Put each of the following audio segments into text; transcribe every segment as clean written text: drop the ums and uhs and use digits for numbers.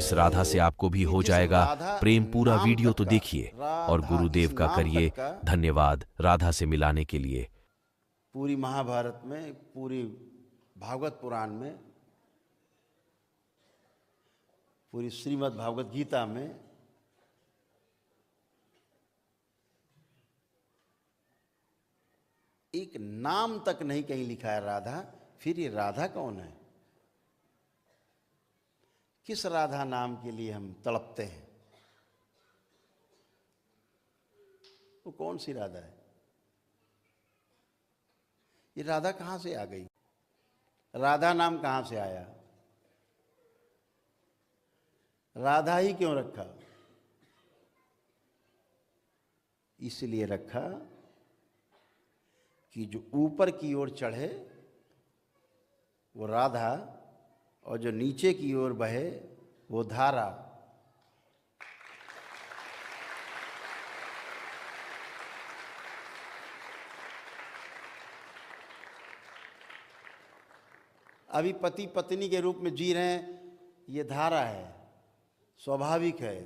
इस राधा से आपको भी हो जाएगा प्रेम। पूरा वीडियो तो देखिए और गुरुदेव का करिए धन्यवाद राधा से मिलाने के लिए। पूरी महाभारत में, पूरी भागवत पुराण में, पूरी श्रीमद् भागवत गीता में एक नाम तक नहीं कहीं लिखा है राधा। फिर ये राधा कौन है? किस राधा नाम के लिए हम तड़पते हैं? वो कौन सी राधा है? ये राधा कहां से आ गई? राधा नाम कहां से आया? राधा ही क्यों रखा? इसलिए रखा कि जो ऊपर की ओर चढ़े वो राधा और जो नीचे की ओर बहे वो धारा। अभी पति पत्नी के रूप में जी रहे हैं, ये धारा है, स्वाभाविक है,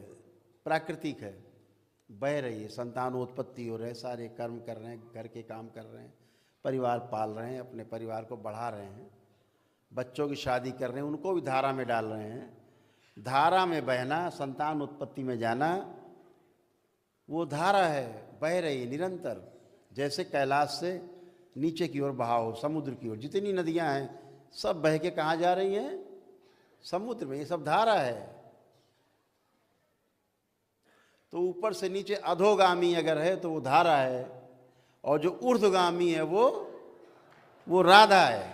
प्राकृतिक है, बह रही है। संतानोत्पत्ति हो रहे हैं, सारे कर्म कर रहे हैं, घर के काम कर रहे हैं, परिवार पाल रहे हैं, अपने परिवार को बढ़ा रहे हैं, बच्चों की शादी कर रहे हैं, उनको भी धारा में डाल रहे हैं। धारा में बहना, संतान उत्पत्ति में जाना, वो धारा है, बह रही है निरंतर। जैसे कैलाश से नीचे की ओर बहाव, समुद्र की ओर जितनी नदियां हैं सब बह के कहाँ जा रही हैं? समुद्र में। ये सब धारा है। तो ऊपर से नीचे अधोगामी अगर है तो वो धारा है, और जो ऊर्ध्वगामी है वो राधा है।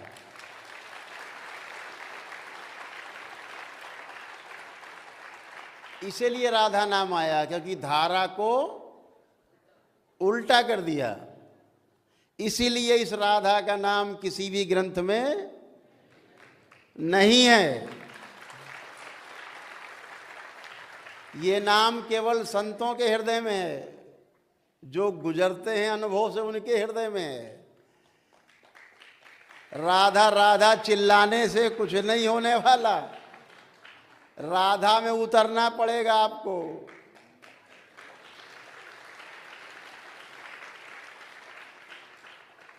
इसीलिए राधा नाम आया, क्योंकि धारा को उल्टा कर दिया। इसीलिए इस राधा का नाम किसी भी ग्रंथ में नहीं है। ये नाम केवल संतों के हृदय में है, जो गुजरते हैं अनुभव से उनके हृदय में है। राधा राधा चिल्लाने से कुछ नहीं होने वाला। राधा में उतरना पड़ेगा आपको।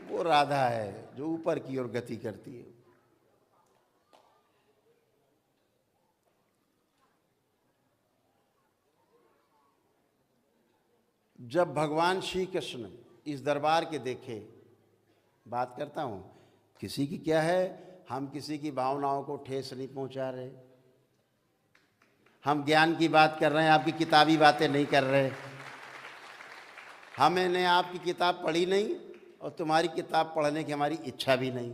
वो राधा है जो ऊपर की ओर गति करती है। जब भगवान श्री कृष्ण इस दरबार के देखे, बात करता हूं, किसी की क्या है, हम किसी की भावनाओं को ठेस नहीं पहुंचा रहे, हम ज्ञान की बात कर रहे हैं, आपकी किताबी बातें नहीं कर रहे। हमने आपकी किताब पढ़ी नहीं और तुम्हारी किताब पढ़ने की हमारी इच्छा भी नहीं।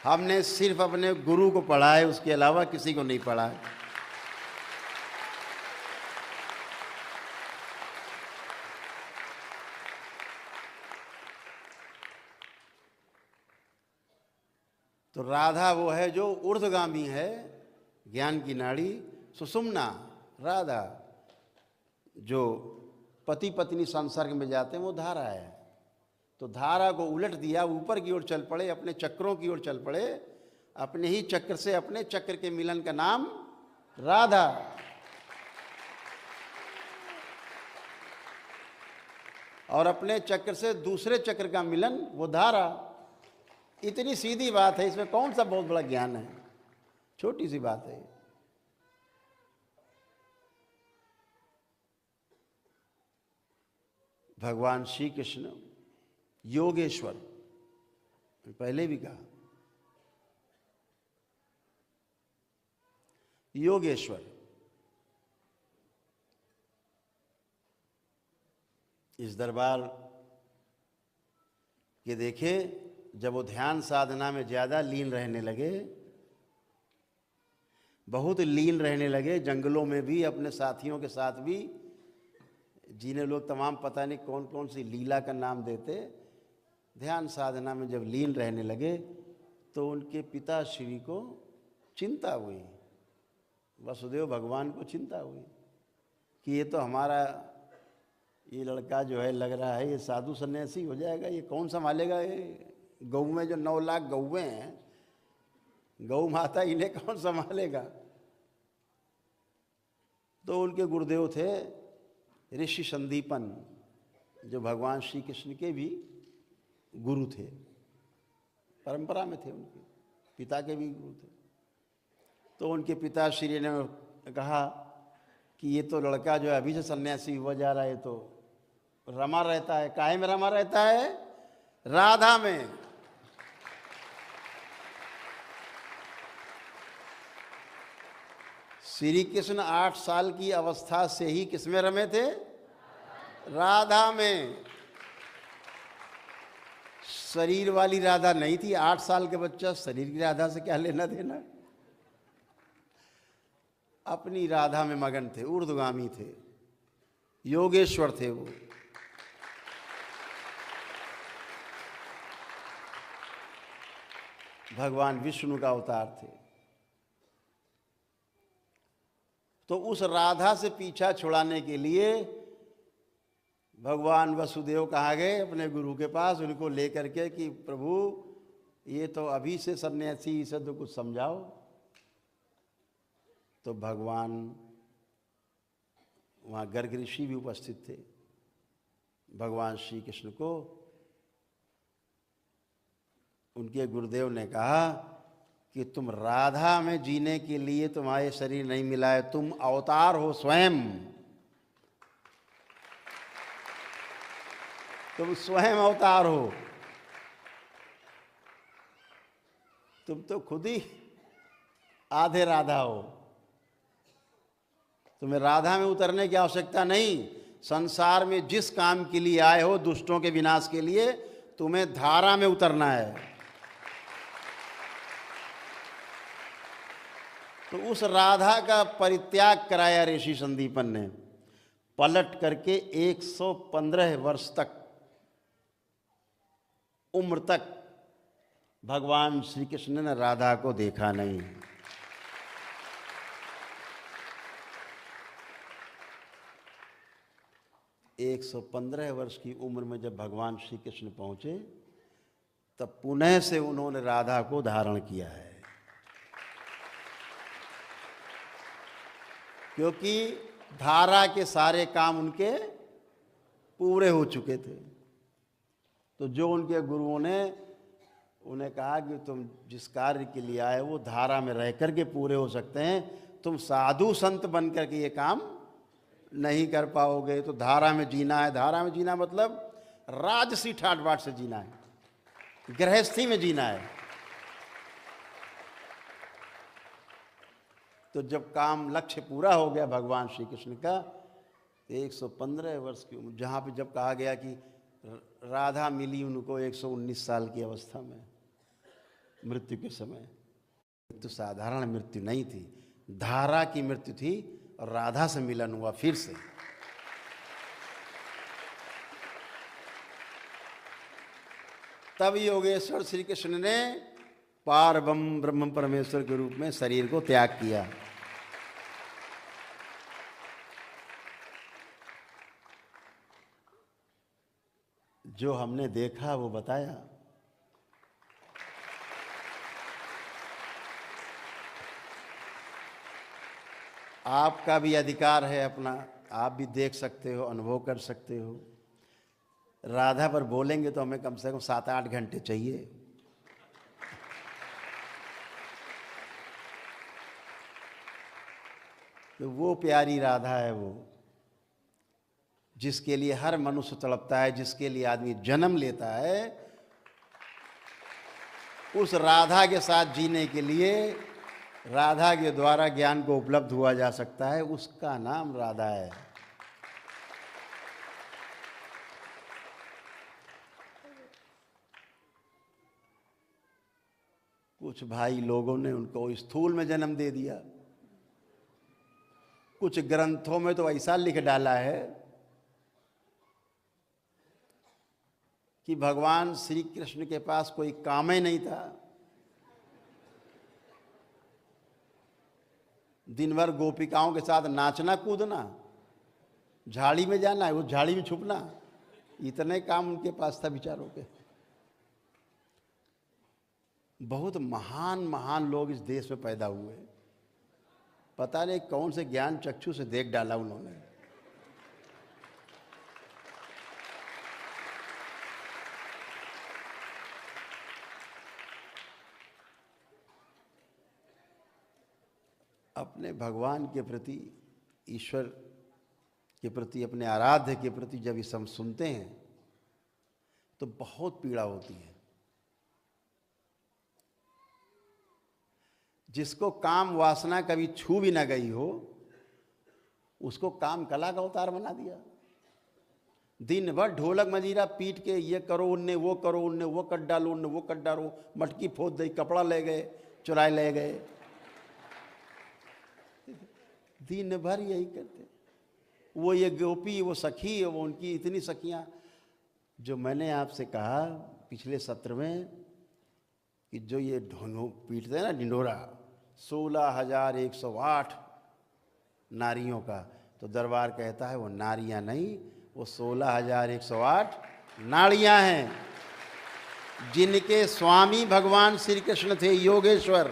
हमने सिर्फ अपने गुरु को पढ़ा है, उसके अलावा किसी को नहीं पढ़ा है। तो राधा वो है जो ऊर्ध्वगामी है, ज्ञान की नाड़ी सुषुम्ना। राधा जो पति पत्नी संसर्ग में जाते हैं वो धारा है। तो धारा को उलट दिया, ऊपर की ओर चल पड़े, अपने चक्रों की ओर चल पड़े, अपने ही चक्र से अपने चक्र के मिलन का नाम राधा। और अपने चक्र से दूसरे चक्र का मिलन वो धारा। इतनी सीधी बात है, इसमें कौन सा बहुत बड़ा ज्ञान है? छोटी सी बात है। भगवान श्री कृष्ण योगेश्वर, पहले भी कहा, योगेश्वर। इस दरबार के देखे, जब वो ध्यान साधना में ज़्यादा लीन रहने लगे, बहुत लीन रहने लगे, जंगलों में भी, अपने साथियों के साथ भी, जिन्हें लोग तमाम पता नहीं कौन कौन सी लीला का नाम देते, ध्यान साधना में जब लीन रहने लगे तो उनके पिता श्री को चिंता हुई, वसुदेव भगवान को चिंता हुई कि ये तो हमारा ये लड़का जो है, लग रहा है ये साधु सन्यासी हो जाएगा, ये कौन संभालेगा? ये गऊ में जो 9 लाख गौएं हैं, गौ माता इन्हें कौन संभालेगा। तो उनके गुरुदेव थे ऋषि संदीपन, जो भगवान श्री कृष्ण के भी गुरु थे, परंपरा में थे, उनके पिता के भी गुरु थे। तो उनके पिताश्री ने कहा कि ये तो लड़का जो है अभी से सन्यासी हुआ जा रहा है, तो रमा रहता है। काहे में रमा रहता है? राधा में। श्री कृष्ण 8 साल की अवस्था से ही किसमें रमे थे? राधा में। शरीर वाली राधा नहीं थी। 8 साल के बच्चा शरीर की राधा से क्या लेना देना। अपनी राधा में मगन थे, ऊर्ध्वगामी थे, योगेश्वर थे वो। भगवान विष्णु का अवतार थे। तो उस राधा से पीछा छुड़ाने के लिए भगवान वसुदेव कहाँ गए अपने गुरु के पास, उनको लेकर के कि प्रभु ये तो अभी से सन्यासी, इसे तो कुछ समझाओ। तो भगवान वहाँ गर्ग ऋषि भी उपस्थित थे। भगवान श्री कृष्ण को उनके गुरुदेव ने कहा कि तुम राधा में जीने के लिए तुम्हारे शरीर नहीं मिला है, तुम अवतार हो स्वयं। तुम स्वयं अवतार हो। तुम तो खुद ही आधे राधा हो। तुम्हें राधा में उतरने की आवश्यकता नहीं। संसार में जिस काम के लिए आए हो, दुष्टों के विनाश के लिए, तुम्हें धारा में उतरना है। तो उस राधा का परित्याग कराया ऋषि संदीपन ने। पलट करके 115 वर्ष तक, उम्र तक भगवान श्री कृष्ण ने राधा को देखा नहीं। एक 115 वर्ष की उम्र में जब भगवान श्री कृष्ण पहुंचे, तब पुनः से उन्होंने राधा को धारण किया है। क्योंकि धारा के सारे काम उनके पूरे हो चुके थे। तो जो उनके गुरुओं ने उन्हें कहा कि तुम जिस कार्य के लिए आए वो धारा में रह कर के पूरे हो सकते हैं, तुम साधु संत बन कर के ये काम नहीं कर पाओगे। तो धारा में जीना है। धारा में जीना मतलब राजसी ठाट बाट से जीना है, गृहस्थी में जीना है। तो जब काम लक्ष्य पूरा हो गया भगवान श्री कृष्ण का, 115 वर्ष की उम्र, जहाँ पे जब कहा गया कि राधा मिली उनको 119 साल की अवस्था में, मृत्यु के समय। तो साधारण मृत्यु नहीं थी, धारा की मृत्यु थी, और राधा से मिलन हुआ फिर से। तब योगेश्वर श्री कृष्ण ने पारब्रह्म ब्रह्म परमेश्वर के रूप में शरीर को त्याग किया। जो हमने देखा वो बताया। आपका भी अधिकार है अपना, आप भी देख सकते हो, अनुभव कर सकते हो। राधा पर बोलेंगे तो हमें कम से कम 7-8 घंटे चाहिए। तो वो प्यारी राधा है वो, जिसके लिए हर मनुष्य तड़पता है, जिसके लिए आदमी जन्म लेता है। उस राधा के साथ जीने के लिए राधा के द्वारा ज्ञान को उपलब्ध हुआ जा सकता है, उसका नाम राधा है। कुछ भाई लोगों ने उनको स्थूल में जन्म दे दिया। कुछ ग्रंथों में तो ऐसा लिख डाला है कि भगवान श्री कृष्ण के पास कोई काम ही नहीं था। दिन भर गोपिकाओं के साथ नाचना कूदना, झाड़ी में जाना है, उस झाड़ी में छुपना, इतने काम उनके पास था बेचारों के। बहुत महान महान लोग इस देश में पैदा हुए, पता नहीं कौन से ज्ञान चक्षु से देख डाला उन्होंने। अपने भगवान के प्रति, ईश्वर के प्रति, अपने आराध्य के प्रति जब इसे हम सुनते हैं तो बहुत पीड़ा होती है। जिसको काम वासना कभी छू भी ना गई हो, उसको काम कला का अवतार बना दिया। दिन भर ढोलक मजीरा पीट के ये करो, उनने वो करो, उनने वो कट डालो, उनने वो कट डालो, मटकी फोड़ दी, कपड़ा ले गए, चुराए ले गए, दिन भर यही करते। वो ये गोपी, वो सखी, वो उनकी इतनी सखियां, जो मैंने आपसे कहा पिछले सत्र में कि जो ये ढोंगो पीटते हैं ना ढिंढोरा, 16,108 नारियों का, तो दरबार कहता है वो नारियां नहीं, वो 16,108 नाड़ियां हैं, जिनके स्वामी भगवान श्री कृष्ण थे, योगेश्वर।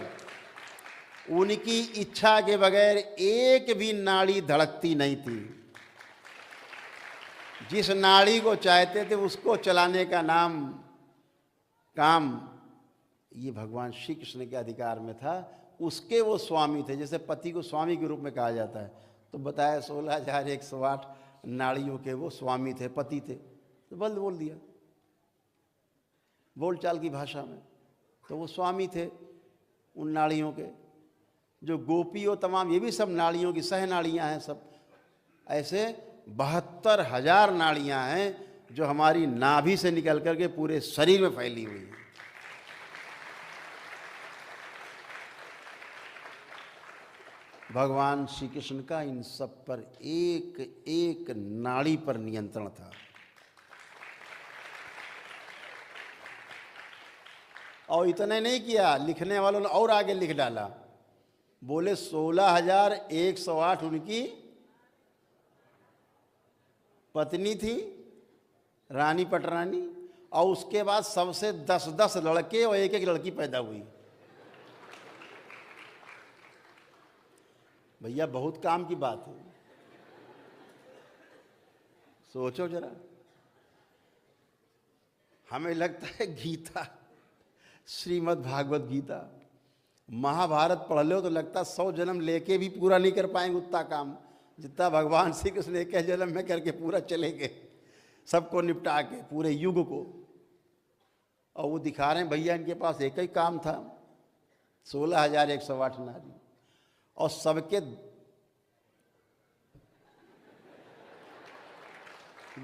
उनकी इच्छा के बगैर एक भी नाड़ी धड़कती नहीं थी। जिस नाड़ी को चाहते थे उसको चलाने का नाम काम ये भगवान श्री कृष्ण के अधिकार में था। उसके वो स्वामी थे। जैसे पति को स्वामी के रूप में कहा जाता है, तो बताया 16,108 नाड़ियों के वो स्वामी थे, पति थे। तो बोल दिया बोलचाल की भाषा में, तो वो स्वामी थे उन नाड़ियों के। जो गोपी और तमाम, ये भी सब नाड़ियों की सह नाड़ियाँ हैं सब। ऐसे 72,000 नाड़ियाँ हैं जो हमारी नाभि से निकल करके पूरे शरीर में फैली हुई हैं। भगवान श्री कृष्ण का इन सब पर एक एक नाड़ी पर नियंत्रण था। और इतने नहीं किया, लिखने वालों ने और आगे लिख डाला। बोले 16,108 उनकी पत्नी थी, रानी पटरानी, और उसके बाद सबसे 10-10 लड़के और एक एक लड़की पैदा हुई। भैया बहुत काम की बात है, सोचो जरा। हमें लगता है गीता, श्रीमद् भागवत गीता, महाभारत पढ़ लो तो लगता 100 जन्म लेके भी पूरा नहीं कर पाएंगे उतना काम जितना भगवान श्री कृष्ण एक जन्म में करके पूरा चले गए, सबको निपटा के पूरे युग को। और वो दिखा रहे हैं भैया इनके पास एक ही काम था, 16,108 नारी, और सबके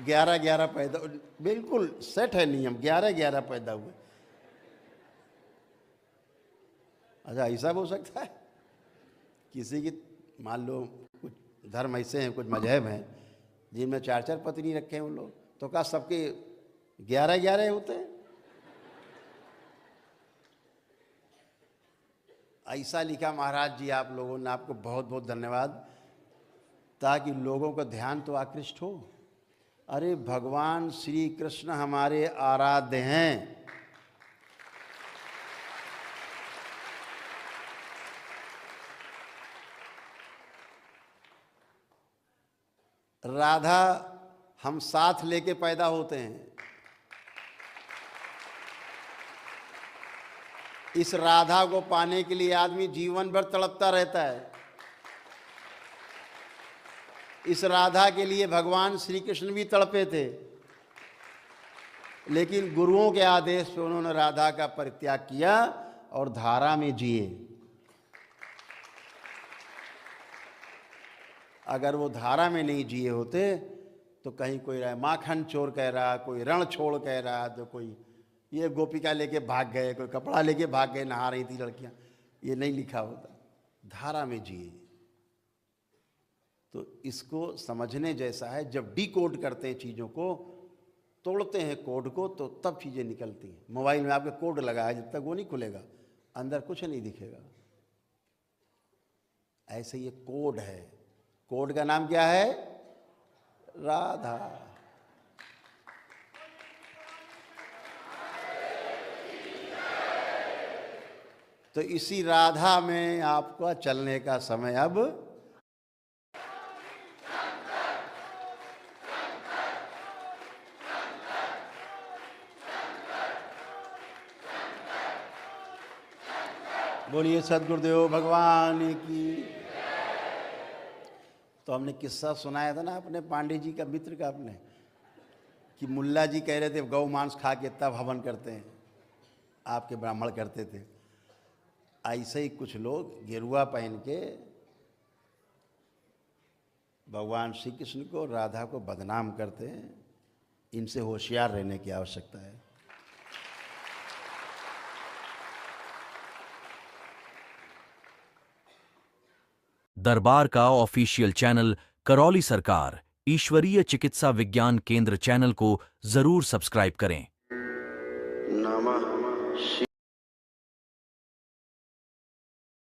11-11 पैदा, बिल्कुल सेट है नियम, 11-11 पैदा हुए। अच्छा ऐसा हो सकता है? किसी की मान लो कुछ धर्म ऐसे हैं, कुछ मजहब हैं जिनमें 4-4 पत्नी रखे हैं उन लोग, तो क्या सबके 11-11 होते हैं? ऐसा लिखा महाराज जी आप लोगों ने, आपको बहुत बहुत धन्यवाद, ताकि लोगों का ध्यान तो आकृष्ट हो। अरे भगवान श्री कृष्ण हमारे आराध्य हैं। राधा हम साथ लेके पैदा होते हैं। इस राधा को पाने के लिए आदमी जीवन भर तड़पता रहता है। इस राधा के लिए भगवान श्री कृष्ण भी तड़पे थे, लेकिन गुरुओं के आदेश पे उन्होंने राधा का परित्याग किया और धारा में जिए। अगर वो धारा में नहीं जिए होते तो कहीं कोई माखन चोर कह रहा, कोई रण छोड़ कह रहा, तो कोई ये गोपिका लेके भाग गए, कोई कपड़ा लेके भाग गए, नहा रही थी लड़कियां, ये नहीं लिखा होता। धारा में जिए। तो इसको समझने जैसा है। जब डिकोड करते हैं चीज़ों को, तोड़ते हैं कोड को, तो तब चीज़ें निकलती हैं। मोबाइल में आपके कोड लगा है, जब तक वो नहीं खुलेगा अंदर कुछ नहीं दिखेगा। ऐसे ये कोड है। कोड का नाम क्या है? राधा। तो इसी राधा में आपका चलने का समय अब बोलिए सद्गुरुदेव भगवान की। तो हमने किस्सा सुनाया था ना अपने पांडे जी का मित्र का अपने, कि मुल्ला जी कह रहे थे गौ मांस खा के तब हवन करते हैं, आपके ब्राह्मण करते थे। ऐसे ही कुछ लोग गेरुआ पहन के भगवान श्री कृष्ण को, राधा को बदनाम करते हैं। इनसे होशियार रहने की आवश्यकता है। दरबार का ऑफिशियल चैनल करौली सरकार ईश्वरीय चिकित्सा विज्ञान केंद्र चैनल को जरूर सब्सक्राइब करें। नमः